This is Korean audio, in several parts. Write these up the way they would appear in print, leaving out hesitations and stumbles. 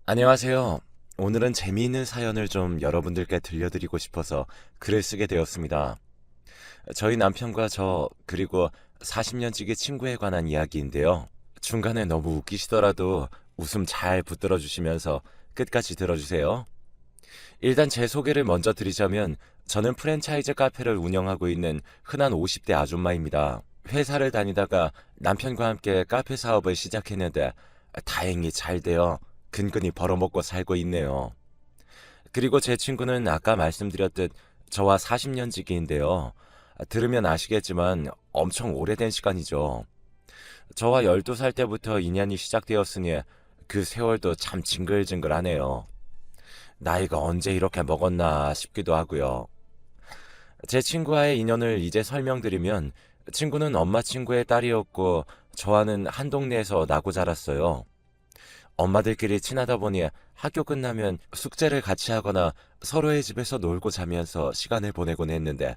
안녕하세요. 오늘은 재미있는 사연을 좀 여러분들께 들려드리고 싶어서 글을 쓰게 되었습니다. 저희 남편과 저 그리고 40년 지기 친구에 관한 이야기인데요. 중간에 너무 웃기시더라도 웃음 잘 붙들어 주시면서 끝까지 들어주세요. 일단 제 소개를 먼저 드리자면 저는 프랜차이즈 카페를 운영하고 있는 흔한 50대 아줌마입니다. 회사를 다니다가 남편과 함께 카페 사업을 시작했는데 다행히 잘 되어 근근히 벌어먹고 살고 있네요. 그리고 제 친구는 아까 말씀드렸듯 저와 40년 지기인데요. 들으면 아시겠지만 엄청 오래된 시간이죠. 저와 12살 때부터 인연이 시작되었으니 그 세월도 참 징글징글하네요. 나이가 언제 이렇게 먹었나 싶기도 하고요. 제 친구와의 인연을 이제 설명드리면 친구는 엄마 친구의 딸이었고 저와는 한 동네에서 나고 자랐어요. 엄마들끼리 친하다 보니 학교 끝나면 숙제를 같이 하거나 서로의 집에서 놀고 자면서 시간을 보내곤 했는데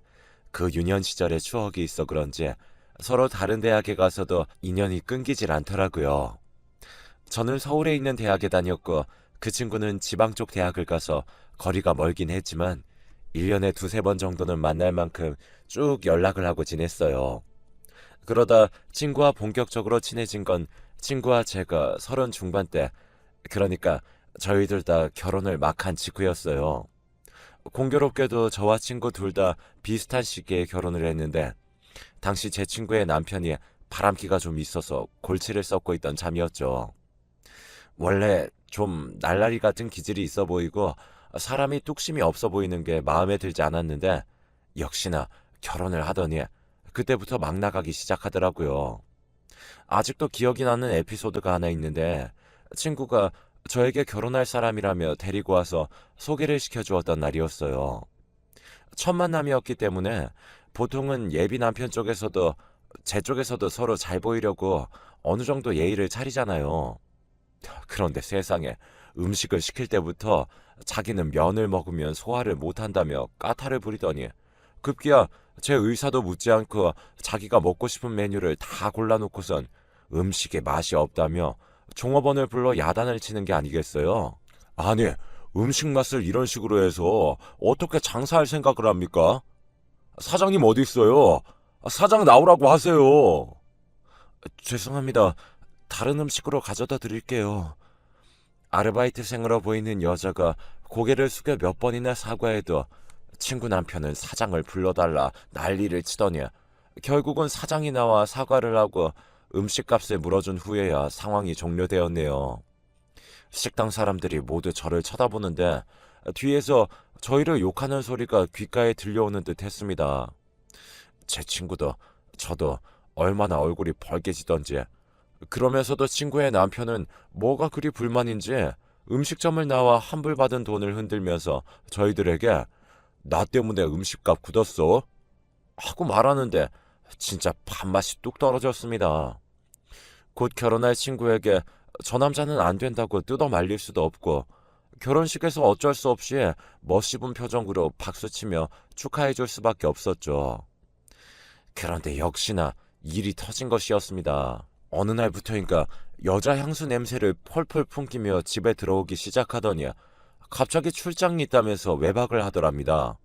그 유년 시절의 추억이 있어 그런지 서로 다른 대학에 가서도 인연이 끊기질 않더라고요. 저는 서울에 있는 대학에 다녔고 그 친구는 지방 쪽 대학을 가서 거리가 멀긴 했지만 1년에 두세 번 정도는 만날 만큼 쭉 연락을 하고 지냈어요. 그러다 친구와 본격적으로 친해진 건 친구와 제가 30 중반 때, 그러니까 저희들 다 결혼을 막 한 직후였어요. 공교롭게도 저와 친구 둘 다 비슷한 시기에 결혼을 했는데 당시 제 친구의 남편이 바람기가 좀 있어서 골치를 썩고 있던 참이었죠. 원래 좀 날라리 같은 기질이 있어 보이고 사람이 뚝심이 없어 보이는 게 마음에 들지 않았는데 역시나 결혼을 하더니 그때부터 막 나가기 시작하더라고요. 아직도 기억이 나는 에피소드가 하나 있는데 친구가 저에게 결혼할 사람이라며 데리고 와서 소개를 시켜주었던 날이었어요. 첫 만남이었기 때문에 보통은 예비 남편 쪽에서도 제 쪽에서도 서로 잘 보이려고 어느 정도 예의를 차리잖아요. 그런데 세상에 음식을 시킬 때부터 자기는 면을 먹으면 소화를 못한다며 까탈을 부리더니 급기야 제 의사도 묻지 않고 자기가 먹고 싶은 메뉴를 다 골라놓고선 음식에 맛이 없다며 종업원을 불러 야단을 치는 게 아니겠어요? 아니, 음식 맛을 이런 식으로 해서 어떻게 장사할 생각을 합니까? 사장님 어디 있어요? 사장 나오라고 하세요. 죄송합니다. 다른 음식으로 가져다 드릴게요. 아르바이트생으로 보이는 여자가 고개를 숙여 몇 번이나 사과해도 친구 남편은 사장을 불러달라 난리를 치더니 결국은 사장이 나와 사과를 하고 음식값을 물어준 후에야 상황이 종료되었네요. 식당 사람들이 모두 저를 쳐다보는데 뒤에서 저희를 욕하는 소리가 귓가에 들려오는 듯 했습니다. 제 친구도 저도 얼마나 얼굴이 벌개지던지 그러면서도 친구의 남편은 뭐가 그리 불만인지 음식점을 나와 환불받은 돈을 흔들면서 저희들에게 나 때문에 음식값 굳었어? 하고 말하는데 진짜 밥맛이 뚝 떨어졌습니다. 곧 결혼할 친구에게 저 남자는 안 된다고 뜯어 말릴 수도 없고 결혼식에서 어쩔 수 없이 멋있은 표정으로 박수치며 축하해줄 수밖에 없었죠. 그런데 역시나 일이 터진 것이었습니다. 어느 날부터인가 여자 향수 냄새를 펄펄 풍기며 집에 들어오기 시작하더니 갑자기 출장이 있다면서 외박을 하더랍니다.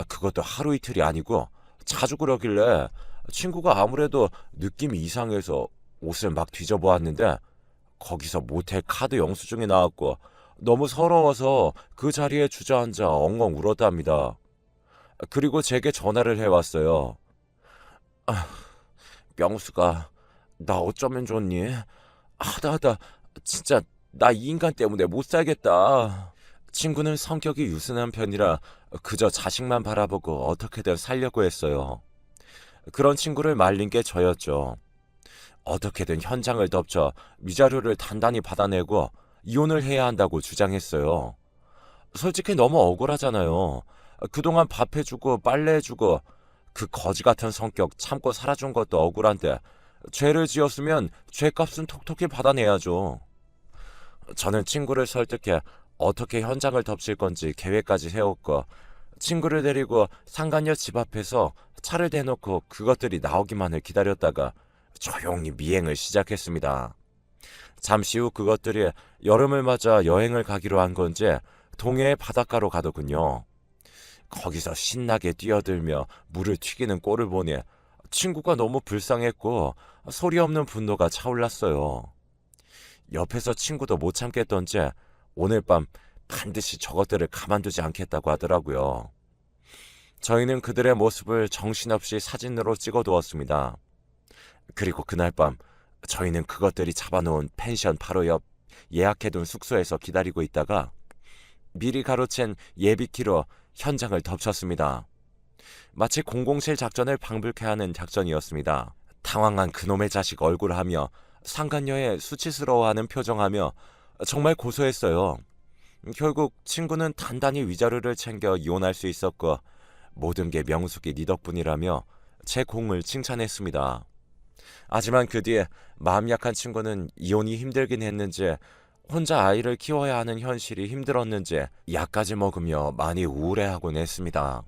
그것도 하루 이틀이 아니고 자주 그러길래 친구가 아무래도 느낌이 이상해서 옷을 막 뒤져보았는데 거기서 모텔 카드 영수증이 나왔고 너무 서러워서 그 자리에 주저앉아 엉엉 울었답니다. 그리고 제게 전화를 해왔어요. 아, 명수가 나 어쩌면 좋니? 하다 진짜 나 이 인간 때문에 못 살겠다. 친구는 성격이 유순한 편이라 그저 자식만 바라보고 어떻게든 살려고 했어요. 그런 친구를 말린 게 저였죠. 어떻게든 현장을 덮쳐 위자료를 단단히 받아내고 이혼을 해야 한다고 주장했어요. 솔직히 너무 억울하잖아요. 그동안 밥 해주고 빨래 해주고 그 거지 같은 성격 참고 살아준 것도 억울한데 죄를 지었으면 죄값은 톡톡히 받아내야죠. 저는 친구를 설득해 어떻게 현장을 덮칠 건지 계획까지 세웠고 친구를 데리고 상간녀 집 앞에서 차를 대놓고 그것들이 나오기만을 기다렸다가 조용히 미행을 시작했습니다. 잠시 후 그것들이 여름을 맞아 여행을 가기로 한 건지 동해의 바닷가로 가더군요. 거기서 신나게 뛰어들며 물을 튀기는 꼴을 보니 친구가 너무 불쌍했고 소리 없는 분노가 차올랐어요. 옆에서 친구도 못 참겠던지 오늘 밤 반드시 저것들을 가만두지 않겠다고 하더라고요. 저희는 그들의 모습을 정신없이 사진으로 찍어두었습니다. 그리고 그날 밤 저희는 그것들이 잡아놓은 펜션 바로 옆 예약해둔 숙소에서 기다리고 있다가 미리 가로챈 예비키로 현장을 덮쳤습니다. 마치 007 작전을 방불케 하는 작전이었습니다. 당황한 그놈의 자식 얼굴하며 상간녀의 수치스러워하는 표정하며 정말 고소했어요. 결국 친구는 단단히 위자료를 챙겨 이혼할 수 있었고 모든 게 명숙이 네 덕분이라며 제 공을 칭찬했습니다. 하지만 그 뒤에 마음 약한 친구는 이혼이 힘들긴 했는지 혼자 아이를 키워야 하는 현실이 힘들었는지 약까지 먹으며 많이 우울해하곤 했습니다.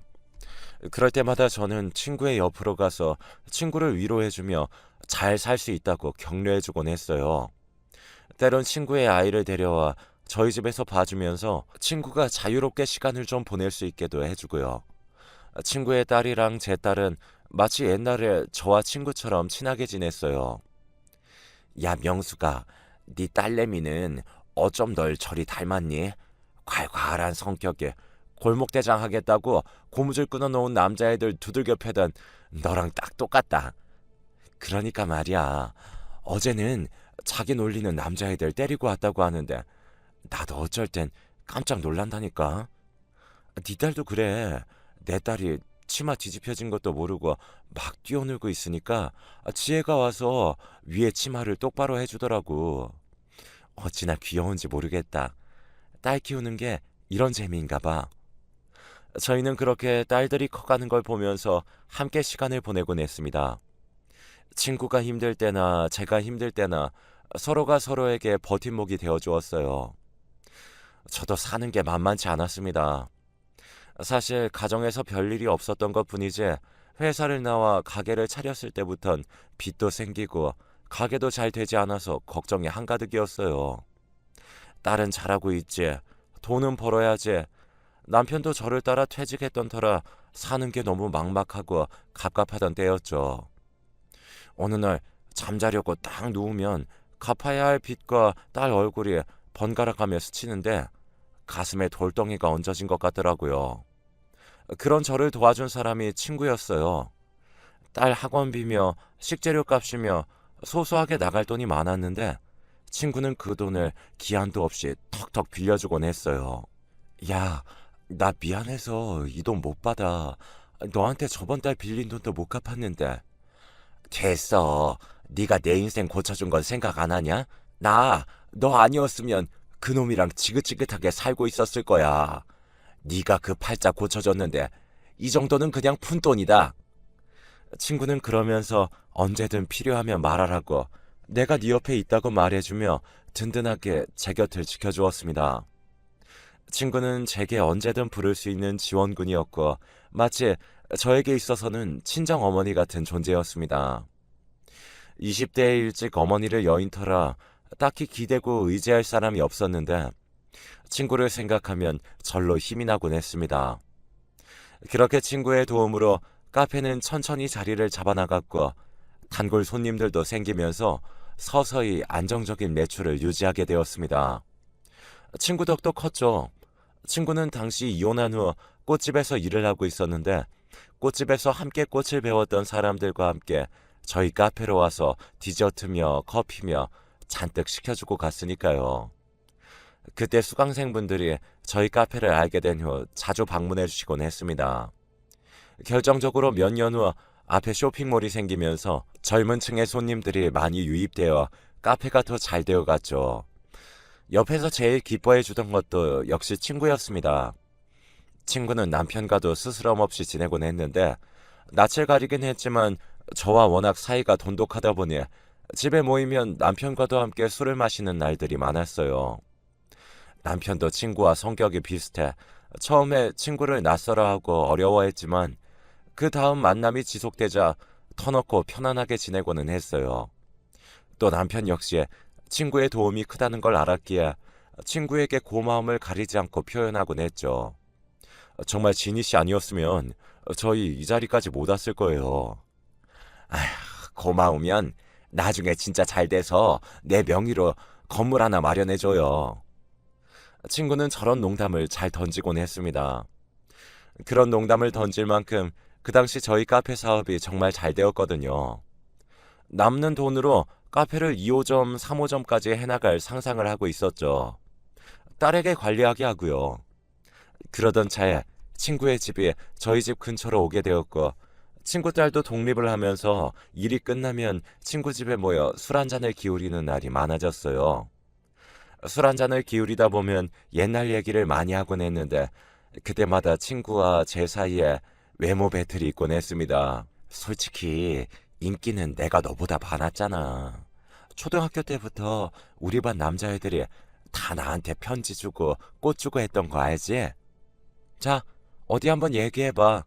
그럴 때마다 저는 친구의 옆으로 가서 친구를 위로해주며 잘 살 수 있다고 격려해주곤 했어요. 때론 친구의 아이를 데려와 저희 집에서 봐주면서 친구가 자유롭게 시간을 좀 보낼 수 있게도 해주고요. 친구의 딸이랑 제 딸은 마치 옛날에 저와 친구처럼 친하게 지냈어요. 야 명수가, 네 딸내미는 어쩜 널 저리 닮았니? 콸콸한 성격에 골목대장 하겠다고 고무줄 끊어놓은 남자애들 두들겨 패던 너랑 딱 똑같다. 그러니까 말이야, 어제는 자기 놀리는 남자애들 때리고 왔다고 하는데 나도 어쩔 땐 깜짝 놀란다니까. 네 딸도 그래. 내 딸이 치마 뒤집혀진 것도 모르고 막 뛰어놀고 있으니까 지혜가 와서 위에 치마를 똑바로 해주더라고. 어찌나 귀여운지 모르겠다. 딸 키우는 게 이런 재미인가 봐. 저희는 그렇게 딸들이 커가는 걸 보면서 함께 시간을 보내곤 했습니다. 친구가 힘들 때나 제가 힘들 때나 서로가 서로에게 버팀목이 되어주었어요. 저도 사는 게 만만치 않았습니다. 사실 가정에서 별일이 없었던 것뿐이지 회사를 나와 가게를 차렸을 때부턴 빚도 생기고 가게도 잘 되지 않아서 걱정이 한가득이었어요. 딸은 잘하고 있지, 돈은 벌어야지. 남편도 저를 따라 퇴직했던 터라 사는 게 너무 막막하고 갑갑하던 때였죠. 어느 날 잠자려고 딱 누우면 갚아야 할 빚과 딸 얼굴이 번갈아가며 스치는데 가슴에 돌덩이가 얹어진 것 같더라고요. 그런 저를 도와준 사람이 친구였어요. 딸 학원비며 식재료 값이며 소소하게 나갈 돈이 많았는데 친구는 그 돈을 기한도 없이 턱턱 빌려주곤 했어요. 야, 나 미안해서 이 돈 못 받아. 너한테 저번 달 빌린 돈도 못 갚았는데. 됐어. 네가 내 인생 고쳐준 건 생각 안 하냐? 나 너 아니었으면 그놈이랑 지긋지긋하게 살고 있었을 거야. 네가 그 팔자 고쳐줬는데 이 정도는 그냥 푼돈이다. 친구는 그러면서 언제든 필요하면 말하라고 내가 네 옆에 있다고 말해주며 든든하게 제 곁을 지켜주었습니다. 친구는 제게 언제든 부를 수 있는 지원군이었고 마치 저에게 있어서는 친정어머니 같은 존재였습니다. 20대에 일찍 어머니를 여인 터라 딱히 기대고 의지할 사람이 없었는데 친구를 생각하면 절로 힘이 나곤 했습니다. 그렇게 친구의 도움으로 카페는 천천히 자리를 잡아나갔고 단골 손님들도 생기면서 서서히 안정적인 매출을 유지하게 되었습니다. 친구 덕도 컸죠. 친구는 당시 이혼한 후 꽃집에서 일을 하고 있었는데 꽃집에서 함께 꽃을 배웠던 사람들과 함께 저희 카페로 와서 디저트며 커피며 잔뜩 시켜주고 갔으니까요. 그때 수강생분들이 저희 카페를 알게 된 후 자주 방문해 주시곤 했습니다. 결정적으로 몇 년 후 앞에 쇼핑몰이 생기면서 젊은 층의 손님들이 많이 유입되어 카페가 더 잘 되어갔죠. 옆에서 제일 기뻐해 주던 것도 역시 친구였습니다. 친구는 남편과도 스스럼 없이 지내곤 했는데 낯을 가리긴 했지만 저와 워낙 사이가 돈독하다 보니 집에 모이면 남편과도 함께 술을 마시는 날들이 많았어요. 남편도 친구와 성격이 비슷해 처음에 친구를 낯설어하고 어려워했지만 그 다음 만남이 지속되자 터놓고 편안하게 지내고는 했어요. 또 남편 역시 친구의 도움이 크다는 걸 알았기에 친구에게 고마움을 가리지 않고 표현하곤 했죠. 정말 지니 씨 아니었으면 저희 이 자리까지 못 왔을 거예요. 아휴, 고마우면 나중에 진짜 잘 돼서 내 명의로 건물 하나 마련해줘요. 친구는 저런 농담을 잘 던지곤 했습니다. 그런 농담을 던질 만큼 그 당시 저희 카페 사업이 정말 잘 되었거든요. 남는 돈으로 카페를 2호점, 3호점까지 해나갈 상상을 하고 있었죠. 딸에게 관리하게 하고요. 그러던 차에 친구의 집이 저희 집 근처로 오게 되었고, 친구 딸도 독립을 하면서 일이 끝나면 친구 집에 모여 술 한잔을 기울이는 날이 많아졌어요. 술 한잔을 기울이다 보면 옛날 얘기를 많이 하곤 했는데, 그때마다 친구와 제 사이에 외모 배틀이 있곤 했습니다. 솔직히 인기는 내가 너보다 많았잖아. 초등학교 때부터 우리 반 남자애들이 다 나한테 편지 주고 꽃 주고 했던 거 알지? 자, 어디 한번 얘기해봐.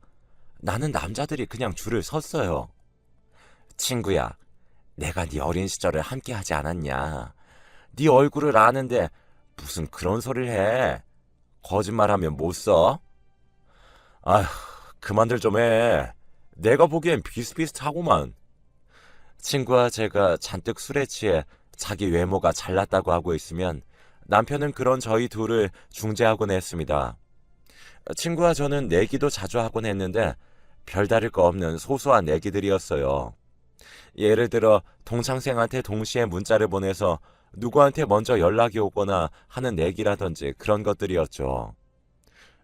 나는 남자들이 그냥 줄을 섰어요. 친구야, 내가 네 어린 시절을 함께 하지 않았냐. 네 얼굴을 아는데 무슨 그런 소리를 해. 거짓말하면 못 써? 아휴, 그만들 좀 해. 내가 보기엔 비슷비슷하구만. 친구와 제가 잔뜩 술에 취해 자기 외모가 잘났다고 하고 있으면 남편은 그런 저희 둘을 중재하곤 했습니다. 친구와 저는 내기도 자주 하곤 했는데 별다를 거 없는 소소한 내기들이었어요. 예를 들어 동창생한테 동시에 문자를 보내서 누구한테 먼저 연락이 오거나 하는 내기라든지 그런 것들이었죠.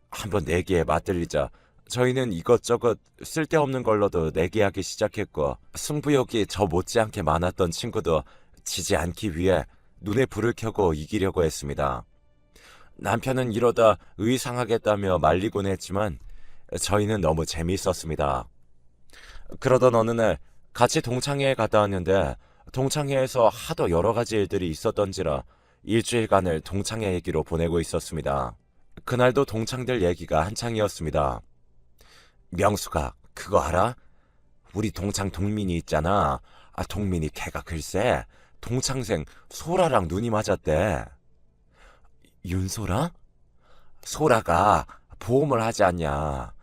한번 내기에 맞들리자 저희는 이것저것 쓸데없는 걸로도 내기하기 시작했고, 승부욕이 저 못지않게 많았던 친구도 지지 않기 위해 눈에 불을 켜고 이기려고 했습니다. 남편은 이러다 의상하겠다며 말리곤 했지만 저희는 너무 재미있었습니다. 그러던 어느 날 같이 동창회에 갔다 왔는데, 동창회에서 하도 여러 가지 일들이 있었던지라 일주일간을 동창회 얘기로 보내고 있었습니다. 그날도 동창들 얘기가 한창이었습니다. 명수가 그거 알아? 우리 동창 동민이 있잖아. 동민이 걔가 글쎄 동창생 소라랑 눈이 맞았대. 윤소라? 소라가 보험을 하지 않냐.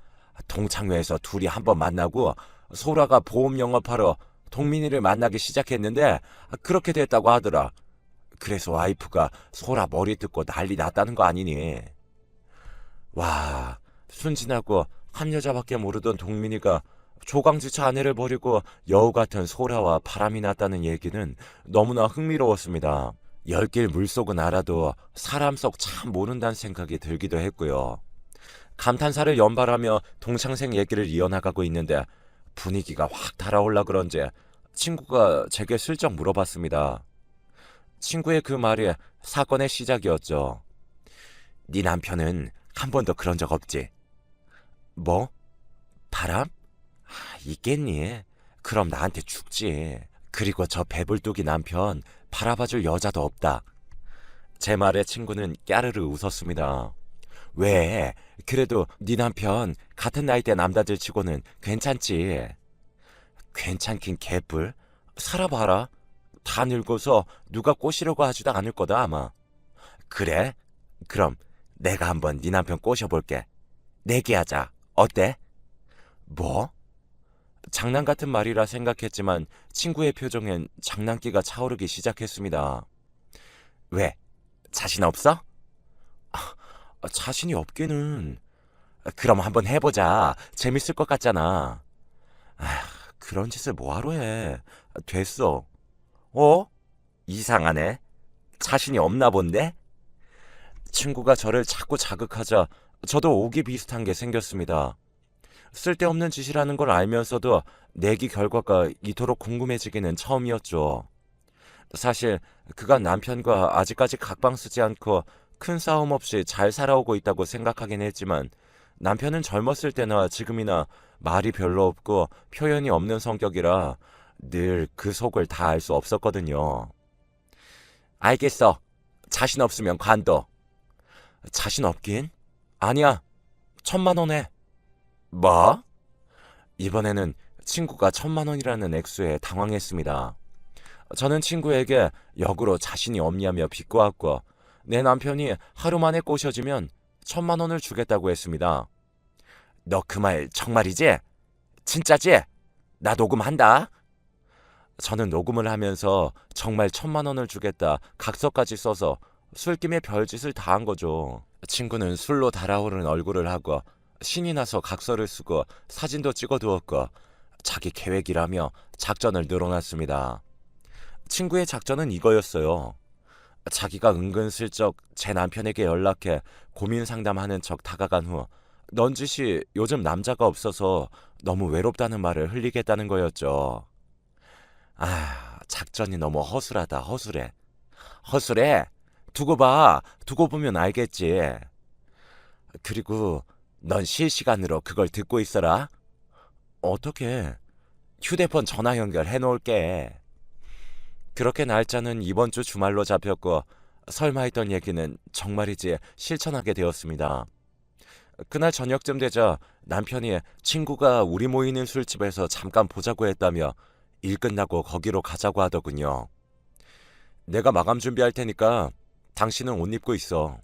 동창회에서 둘이 한번 만나고 소라가 보험 영업하러 동민이를 만나기 시작했는데 그렇게 됐다고 하더라. 그래서 와이프가 소라 머리 뜯고 난리 났다는 거 아니니. 와, 순진하고 한 여자밖에 모르던 동민이가 조강지처 아내를 버리고 여우 같은 소라와 바람이 났다는 얘기는 너무나 흥미로웠습니다. 열길 물속은 알아도 사람 속 참 모른다는 생각이 들기도 했고요. 감탄사를 연발하며 동창생 얘기를 이어나가고 있는데 분위기가 확 달아올라 그런지 친구가 제게 슬쩍 물어봤습니다. 친구의 그 말이 사건의 시작이었죠. 네 남편은 한 번도 그런 적 없지? 뭐? 바람? 있겠니? 그럼 나한테 죽지. 그리고 저 배불뚝이 남편 바라봐줄 여자도 없다. 제 말에 친구는 까르르 웃었습니다. 왜? 그래도 네 남편 같은 나이대 남자들 치고는 괜찮지. 괜찮긴 개뿔. 살아봐라. 다 늙어서 누가 꼬시려고 하지도 않을 거다 아마. 그래? 그럼 내가 한번 네 남편 꼬셔볼게. 내기하자. 어때? 뭐? 장난 같은 말이라 생각했지만 친구의 표정엔 장난기가 차오르기 시작했습니다. 왜? 자신 없어? 자신이 없기는. 그럼 한번 해보자. 재밌을 것 같잖아. 그런 짓을 뭐하러 해. 됐어. 이상하네. 자신이 없나 본데? 친구가 저를 자꾸 자극하자 저도 오기 비슷한 게 생겼습니다. 쓸데없는 짓이라는 걸 알면서도 내기 결과가 이토록 궁금해지기는 처음이었죠. 사실 그간 남편과 아직까지 각방 쓰지 않고 큰 싸움 없이 잘 살아오고 있다고 생각하긴 했지만 남편은 젊었을 때나 지금이나 말이 별로 없고 표현이 없는 성격이라 늘 그 속을 다 알 수 없었거든요. 알겠어. 자신 없으면 관둬. 자신 없긴? 아니야. 1,000만 원 해. 뭐? 이번에는 친구가 1,000만 원이라는 액수에 당황했습니다. 저는 친구에게 역으로 자신이 없냐며 비꼬았고 내 남편이 하루 만에 꼬셔지면 1,000만 원을 주겠다고 했습니다. 너 그 말 정말이지? 진짜지? 나 녹음한다. 저는 녹음을 하면서 정말 1,000만 원을 주겠다 각서까지 써서 술김에 별짓을 다 한 거죠. 친구는 술로 달아오른 얼굴을 하고 신이 나서 각서를 쓰고 사진도 찍어두었고 자기 계획이라며 작전을 늘어놨습니다. 친구의 작전은 이거였어요. 자기가 은근슬쩍 제 남편에게 연락해 고민 상담하는 척 다가간 후 넌지시 요즘 남자가 없어서 너무 외롭다는 말을 흘리겠다는 거였죠. 작전이 너무 허술하다, 허술해. 허술해? 두고 봐. 두고 보면 알겠지. 그리고 넌 실시간으로 그걸 듣고 있어라. 어떻게? 휴대폰 전화 연결해 놓을게. 그렇게 날짜는 이번 주 주말로 잡혔고 설마 했던 얘기는 정말이지 실천하게 되었습니다. 그날 저녁쯤 되자 남편이 친구가 우리 모이는 술집에서 잠깐 보자고 했다며 일 끝나고 거기로 가자고 하더군요. 내가 마감 준비할 테니까 당신은 옷 입고 있어.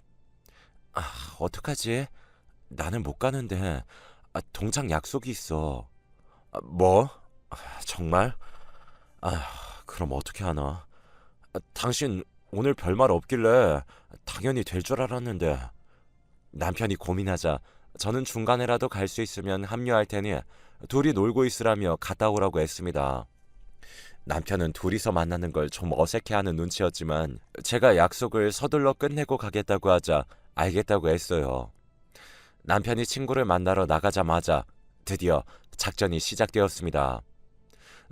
어떡하지? 나는 못 가는데 동창 약속이 있어. 뭐? 정말? 그럼 어떻게 하나? 당신 오늘 별말 없길래 당연히 될 줄 알았는데. 남편이 고민하자 저는 중간에라도 갈 수 있으면 합류할 테니 둘이 놀고 있으라며 갔다 오라고 했습니다. 남편은 둘이서 만나는 걸 좀 어색해하는 눈치였지만 제가 약속을 서둘러 끝내고 가겠다고 하자 알겠다고 했어요. 남편이 친구를 만나러 나가자마자 드디어 작전이 시작되었습니다.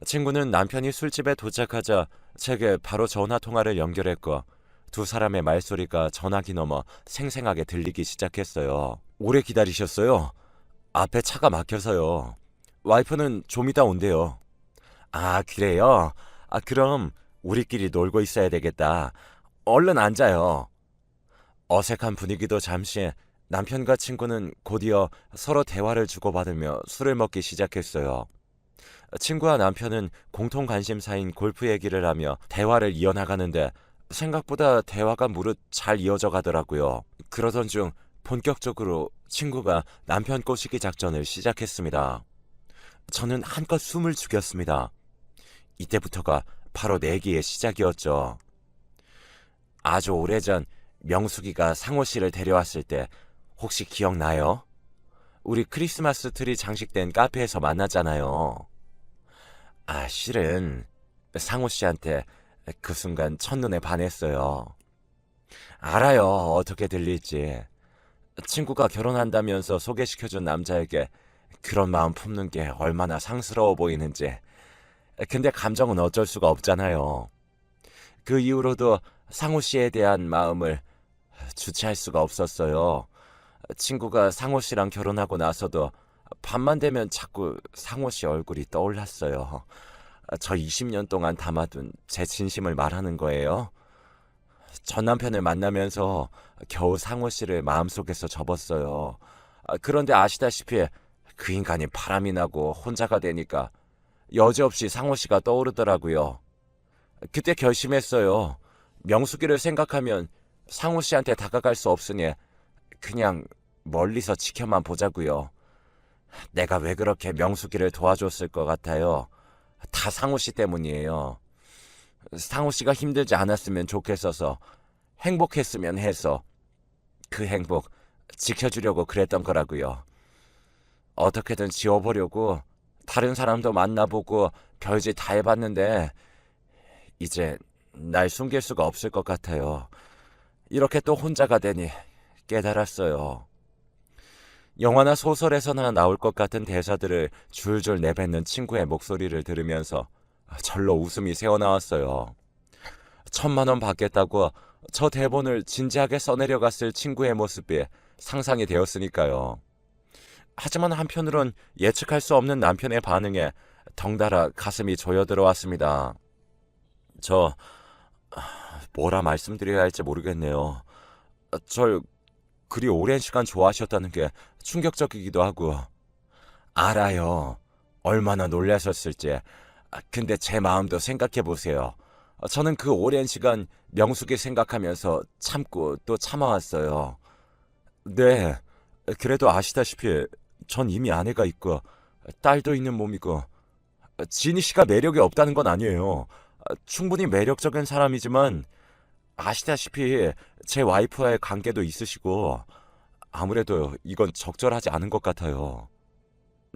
친구는 남편이 술집에 도착하자 제게 바로 전화통화를 연결했고 두 사람의 말소리가 전화기 넘어 생생하게 들리기 시작했어요. 오래 기다리셨어요? 앞에 차가 막혀서요. 와이프는 좀 이따 온대요. 그래요? 그럼 우리끼리 놀고 있어야 되겠다. 얼른 앉아요. 어색한 분위기도 잠시 남편과 친구는 곧이어 서로 대화를 주고받으며 술을 먹기 시작했어요. 친구와 남편은 공통 관심사인 골프 얘기를 하며 대화를 이어나가는데 생각보다 대화가 무릇 잘 이어져 가더라고요. 그러던 중 본격적으로 친구가 남편 꼬시기 작전을 시작했습니다. 저는 한껏 숨을 죽였습니다. 이때부터가 바로 내기의 시작이었죠. 아주 오래전 명숙이가 상호 씨를 데려왔을 때 혹시 기억나요? 우리 크리스마스 트리 장식된 카페에서 만났잖아요. 실은 상호 씨한테 그 순간 첫눈에 반했어요. 알아요. 어떻게 들릴지. 친구가 결혼한다면서 소개시켜준 남자에게 그런 마음 품는 게 얼마나 상스러워 보이는지. 근데 감정은 어쩔 수가 없잖아요. 그 이후로도 상호 씨에 대한 마음을 주체할 수가 없었어요. 친구가 상호 씨랑 결혼하고 나서도 밤만 되면 자꾸 상호 씨 얼굴이 떠올랐어요. 저 20년 동안 담아둔 제 진심을 말하는 거예요. 전 남편을 만나면서 겨우 상호 씨를 마음속에서 접었어요. 그런데 아시다시피 그 인간이 바람이 나고 혼자가 되니까 여지없이 상호 씨가 떠오르더라고요. 그때 결심했어요. 명숙이를 생각하면 상호 씨한테 다가갈 수 없으니 그냥 멀리서 지켜만 보자고요. 내가 왜 그렇게 명숙이를 도와줬을 것 같아요. 다 상호 씨 때문이에요. 상호 씨가 힘들지 않았으면 좋겠어서 행복했으면 해서 그 행복 지켜주려고 그랬던 거라고요. 어떻게든 지워보려고 다른 사람도 만나보고 별짓 다 해봤는데 이제 날 숨길 수가 없을 것 같아요. 이렇게 또 혼자가 되니 깨달았어요. 영화나 소설에서나 나올 것 같은 대사들을 줄줄 내뱉는 친구의 목소리를 들으면서 절로 웃음이 새어나왔어요. 1,000만 원 받겠다고 저 대본을 진지하게 써내려갔을 친구의 모습이 상상이 되었으니까요. 하지만 한편으론 예측할 수 없는 남편의 반응에 덩달아 가슴이 조여들어왔습니다. 뭐라 말씀드려야 할지 모르겠네요. 절 그리 오랜 시간 좋아하셨다는 게 충격적이기도 하고. 알아요. 얼마나 놀라셨을지. 근데 제 마음도 생각해 보세요. 저는 그 오랜 시간 명숙이 생각하면서 참고 또 참아왔어요. 네, 그래도 아시다시피 전 이미 아내가 있고 딸도 있는 몸이고 지니 씨가 매력이 없다는 건 아니에요. 충분히 매력적인 사람이지만 아시다시피 제 와이프와의 관계도 있으시고 아무래도 이건 적절하지 않은 것 같아요.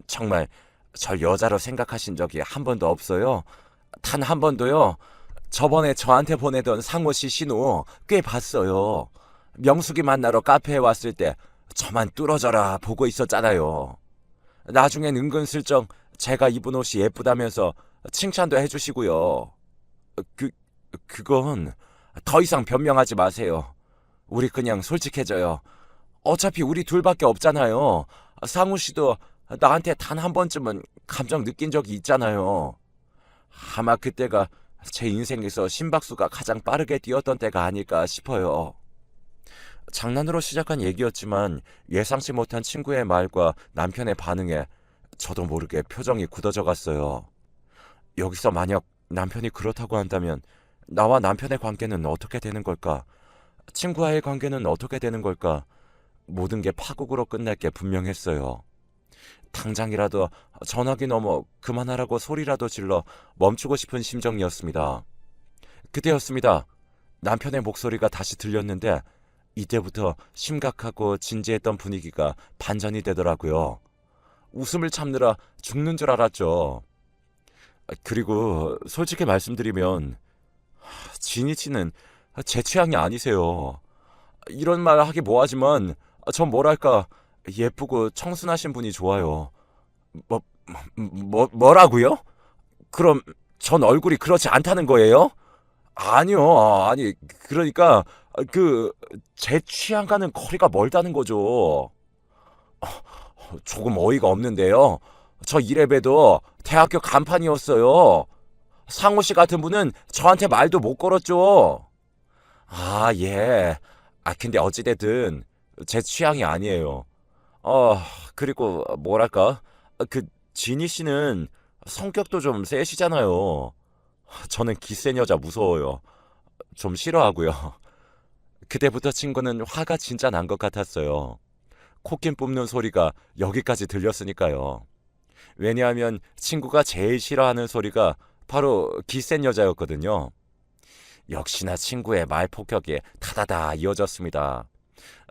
정말 절 여자로 생각하신 적이 한 번도 없어요. 단 한 번도요. 저번에 저한테 보내던 상호 씨 신호 꽤 봤어요. 명숙이 만나러 카페에 왔을 때 저만 뚫어져라 보고 있었잖아요. 나중엔 은근슬쩍 제가 입은 옷이 예쁘다면서 칭찬도 해주시고요. 그, 그건 더 이상 변명하지 마세요. 우리 그냥 솔직해져요. 어차피 우리 둘밖에 없잖아요. 상우 씨도 나한테 단 한 번쯤은 감정 느낀 적이 있잖아요. 아마 그때가 제 인생에서 심박수가 가장 빠르게 뛰었던 때가 아닐까 싶어요. 장난으로 시작한 얘기였지만 예상치 못한 친구의 말과 남편의 반응에 저도 모르게 표정이 굳어져 갔어요. 여기서 만약 남편이 그렇다고 한다면 나와 남편의 관계는 어떻게 되는 걸까? 친구와의 관계는 어떻게 되는 걸까? 모든 게 파국으로 끝날 게 분명했어요. 당장이라도 전화기 넘어 그만하라고 소리라도 질러 멈추고 싶은 심정이었습니다. 그때였습니다. 남편의 목소리가 다시 들렸는데 이때부터 심각하고 진지했던 분위기가 반전이 되더라고요. 웃음을 참느라 죽는 줄 알았죠. 그리고 솔직히 말씀드리면 진희 씨는 제 취향이 아니세요. 이런 말 하기 뭐하지만 전 뭐랄까 예쁘고 청순하신 분이 좋아요. 뭐, 뭐라고요? 그럼 전 얼굴이 그렇지 않다는 거예요? 아니요. 아니 그러니까 그 제 취향과는 거리가 멀다는 거죠. 조금 어이가 없는데요. 저 이래봬도 대학교 간판이었어요. 상호 씨 같은 분은 저한테 말도 못 걸었죠. 아, 예. 근데 어찌됐든 제 취향이 아니에요. 어, 그리고 뭐랄까? 그 지니 씨는 성격도 좀 세시잖아요. 저는 기센 여자 무서워요. 좀 싫어하고요. 그때부터 친구는 화가 진짜 난 것 같았어요. 코낀 뽑는 소리가 여기까지 들렸으니까요. 왜냐하면 친구가 제일 싫어하는 소리가 바로 기센 여자였거든요. 역시나 친구의 말 폭격에 다다다 이어졌습니다.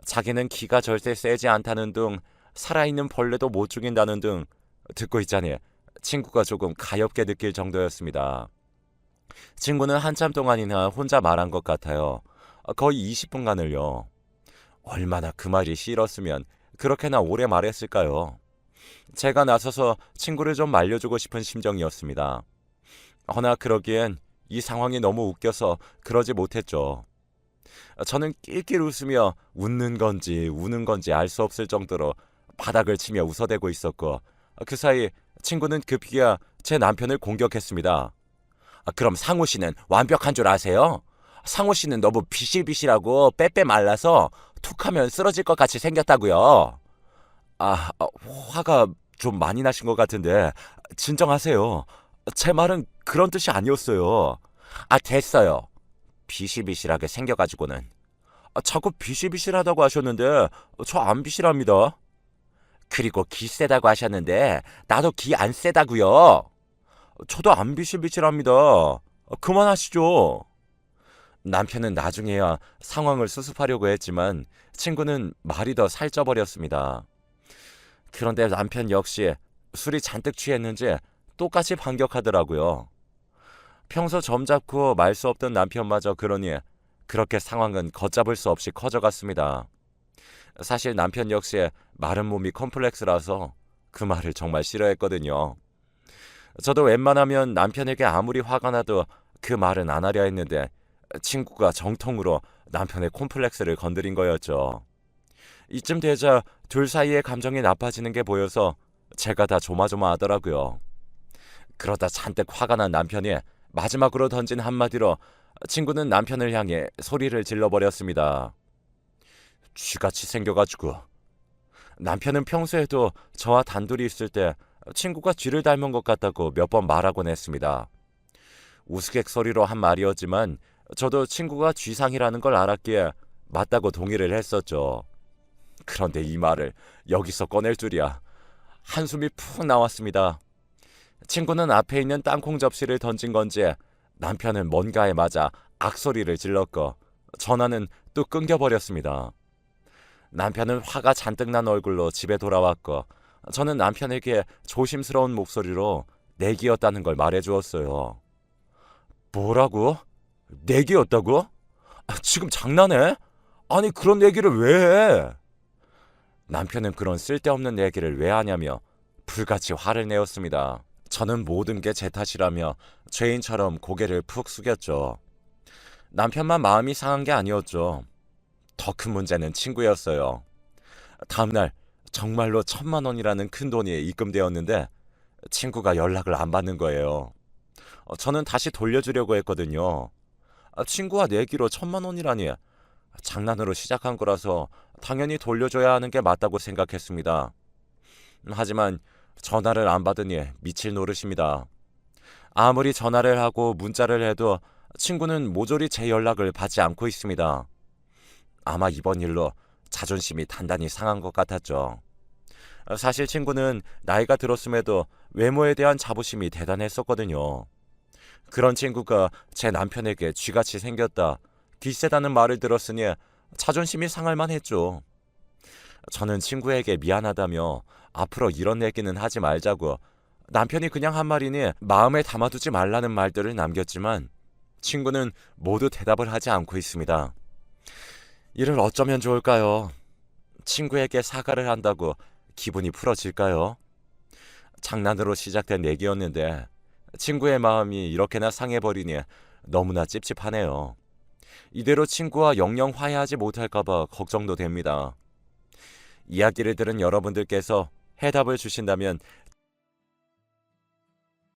자기는 기가 절대 세지 않다는 등 살아있는 벌레도 못 죽인다는 등 듣고 있자니 친구가 조금 가엾게 느낄 정도였습니다. 친구는 한참 동안이나 혼자 말한 것 같아요. 거의 20분간을요. 얼마나 그 말이 싫었으면 그렇게나 오래 말했을까요? 제가 나서서 친구를 좀 말려주고 싶은 심정이었습니다. 허나 그러기엔 이 상황이 너무 웃겨서 그러지 못했죠. 저는 낄낄 웃으며 웃는 건지 우는 건지 알 수 없을 정도로 바닥을 치며 웃어대고 있었고 그 사이 친구는 급기야 제 남편을 공격했습니다. 그럼 상우 씨는 완벽한 줄 아세요? 상우 씨는 너무 비실비실하고 빼빼 말라서 툭하면 쓰러질 것 같이 생겼다고요. 화가 좀 많이 나신 것 같은데 진정하세요. 제 말은 그런 뜻이 아니었어요. 됐어요. 비실비실하게 생겨가지고는. 자꾸 비실비실하다고 하셨는데 저 안 비실합니다. 그리고 기 세다고 하셨는데 나도 기 안 세다고요. 저도 안 비실비실합니다. 그만하시죠. 남편은 나중에야 상황을 수습하려고 했지만 친구는 말이 더 살쪄버렸습니다. 그런데 남편 역시 술이 잔뜩 취했는지 똑같이 반격하더라고요. 평소 점잖고 말 수 없던 남편마저 그러니 그렇게 상황은 걷잡을 수 없이 커져갔습니다. 사실 남편 역시 마른 몸이 컴플렉스라서 그 말을 정말 싫어했거든요. 저도 웬만하면 남편에게 아무리 화가 나도 그 말은 안 하려 했는데 친구가 정통으로 남편의 콤플렉스를 건드린 거였죠. 이쯤 되자 둘 사이의 감정이 나빠지는 게 보여서 제가 다 조마조마하더라고요. 그러다 잔뜩 화가 난 남편이 마지막으로 던진 한마디로 친구는 남편을 향해 소리를 질러버렸습니다. 쥐같이 생겨가지고. 남편은 평소에도 저와 단둘이 있을 때 친구가 쥐를 닮은 것 같다고 몇 번 말하곤 했습니다. 우스갯소리로 한 말이었지만 저도 친구가 쥐상이라는 걸 알았기에 맞다고 동의를 했었죠. 그런데 이 말을 여기서 꺼낼 줄이야. 한숨이 푹 나왔습니다. 친구는 앞에 있는 땅콩 접시를 던진 건지 남편은 뭔가에 맞아 악소리를 질렀고 전화는 또 끊겨버렸습니다. 남편은 화가 잔뜩 난 얼굴로 집에 돌아왔고 저는 남편에게 조심스러운 목소리로 내기였다는 걸 말해주었어요. 뭐라고? 내기였다고? 지금 장난해? 아니 그런 얘기를 왜 해? 남편은 그런 쓸데없는 얘기를 왜 하냐며 불같이 화를 내었습니다. 저는 모든 게 제 탓이라며 죄인처럼 고개를 푹 숙였죠. 남편만 마음이 상한 게 아니었죠. 더 큰 문제는 친구였어요. 다음날 정말로 1,000만 원이라는 큰 돈이 입금되었는데 친구가 연락을 안 받는 거예요. 저는 다시 돌려주려고 했거든요. 친구와 내기로 1,000만 원이라니 장난으로 시작한 거라서 당연히 돌려줘야 하는 게 맞다고 생각했습니다. 하지만 전화를 안 받으니 미칠 노릇입니다. 아무리 전화를 하고 문자를 해도 친구는 모조리 제 연락을 받지 않고 있습니다. 아마 이번 일로 자존심이 단단히 상한 것 같았죠. 사실 친구는 나이가 들었음에도 외모에 대한 자부심이 대단했었거든요. 그런 친구가 제 남편에게 쥐같이 생겼다, 기세다는 말을 들었으니 자존심이 상할 만했죠. 저는 친구에게 미안하다며 앞으로 이런 얘기는 하지 말자고 남편이 그냥 한 말이니 마음에 담아두지 말라는 말들을 남겼지만 친구는 모두 대답을 하지 않고 있습니다. 이를 어쩌면 좋을까요? 친구에게 사과를 한다고 기분이 풀어질까요? 장난으로 시작된 얘기였는데 친구의 마음이 이렇게나 상해버리니 너무나 찝찝하네요. 이대로 친구와 영영 화해하지 못할까봐 걱정도 됩니다. 이야기를 들은 여러분들께서 해답을 주신다면